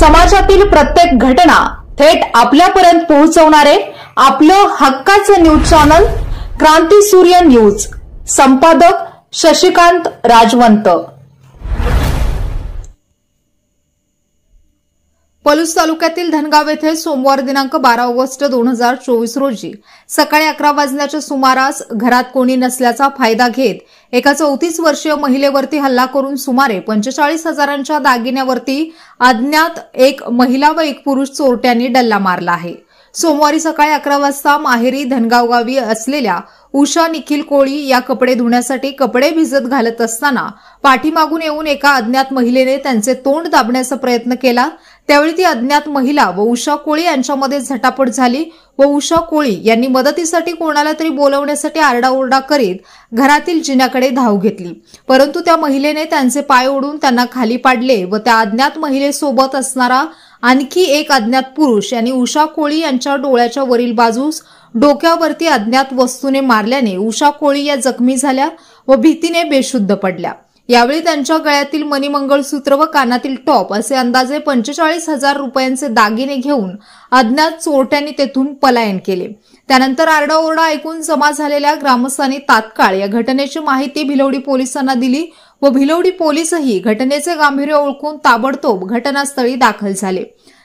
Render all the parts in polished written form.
समाजातील प्रत्येक घटना थेट आपल्यापर्यंत पोहोचवणारे आपलं हक्काचं न्यूज चॅनल क्रांती सूर्य न्यूज। संपादक शशिकांत राजवंत। पलूस तालुक्यातील धनगाव येथे सोमवार दिनांक 12 ऑगस्ट 2024 रोजी सकाळी 11 वाजण्याच्या सुमारास घरात कोणी नसल्याचा फायदा घेत एका 34 वर्षीय महिलेवरती हल्ला करून सुमारे 45,000च्या दागिन्यावरती अज्ञात एक महिला व एक पुरुष चोरट्यांनी डल्ला मारला आहे। सोमवारी सकाळी 11 वाजता माहेरी धनगाव गावी असलेल्या उषा निखिल कोळी या कपडे धुण्यासाठी कपडे भिजत घालत असताना पाठीमागून येऊन एका अज्ञात महिलेने त्यांचे तोंड दाबण्याचा प्रयत्न केला। त्यावेळी ती अज्ञात महिला व उषा कोळी यांच्यामध्ये झटापट झाली व उषा कोळी यांनी मदतीसाठी कोणाला तरी बोलवण्यासाठी आरडाओरडा करीत घरातील जिन्याकडे धाव घेतली, परंतु त्या महिलेने त्यांचे पाय ओढून त्यांना खाली पाडले व त्या अज्ञात महिलेसोबत असणारा आणखी एक अज्ञात पुरुष यांनी उषा कोळी यांच्या डोळ्याच्या वरील बाजूस डोक्यावरती अज्ञात वस्तूने मारल्याने उषा कोळी या जखमी झाल्या व भीतीने बेशुद्ध पडल्या। यावेळी त्यांच्या गळ्यातील मणी मंगळसूत्र व कानातील टॉप असे अंदाजे 45,000 रुपयांचे दागिने घेऊन अज्ञात चोरट्यांनी तेथून पलायन केले। त्यानंतर आरडाओरडा ऐकून जमा झालेल्या ग्रामस्थांनी तात्काळ या घटनेची माहिती भिलवडी पोलिसांना दिली व भिलवडी पोलीसही घटनेचे गांभीर्य ओळखून ताबडतोब घटनास्थळी दाखल झाले।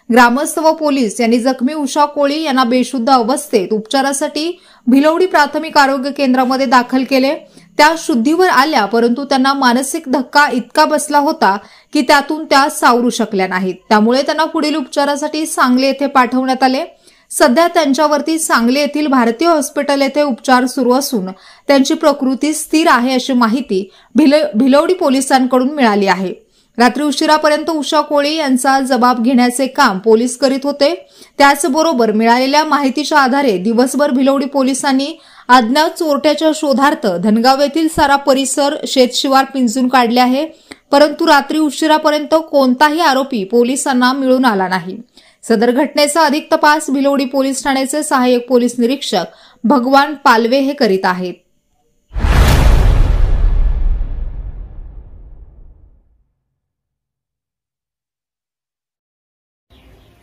ग्रामस्थ व पोलीस यांनी जखमी उषा कोळी यांना बेशुद्ध अवस्थेत उपचारासाठी भिलवडी प्राथमिक आरोग्य केंद्रामध्ये दाखल केले। त्या शुद्धीवर आल्या, परंतु त्यांना मानसिक धक्का इतका बसला होता की त्यातून त्या सावरू शकल्या नाहीत। त्यामुळे त्यांना पुढील उपचारासाठी सांगली येथे पाठवण्यात आले। सध्या त्यांच्यावरती सांगली येथील भारतीय हॉस्पिटल येथे उपचार सुरू असून त्यांची प्रकृती स्थिर आहे अशी माहिती भिलवडी पोलिसांकडून मिळाली आहे। रात्री उशिरापर्यंत उषा कोळी यांचा जबाब घेण्याचे काम पोलीस करीत होते। त्याचबरोबर मिळालेल्या माहितीच्या आधारे दिवसभर भिलवडी पोलिसांनी अज्ञात चोरट्याच्या शोधार्थ धनगाव येथील सारा परिसर शेतशिवार पिंजून काढले आहे, परंतु रात्री उशिरापर्यंत कोणताही आरोपी पोलिसांना मिळून आला नाही। सदर घटनेचा अधिक तपास भिलवडी पोलीस ठाण्याचे सहाय्यक पोलीस निरीक्षक भगवान पालवे हे करीत आहेत।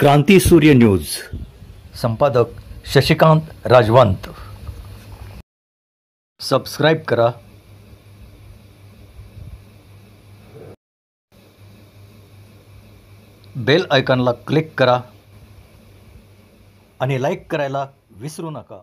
क्रांती सूर्य न्यूज। संपादक शशिकांत राजवंत। सबस्क्राइब करा, बेल आयकॉनला क्लिक करा आणि लाईक करायला विसरू नका।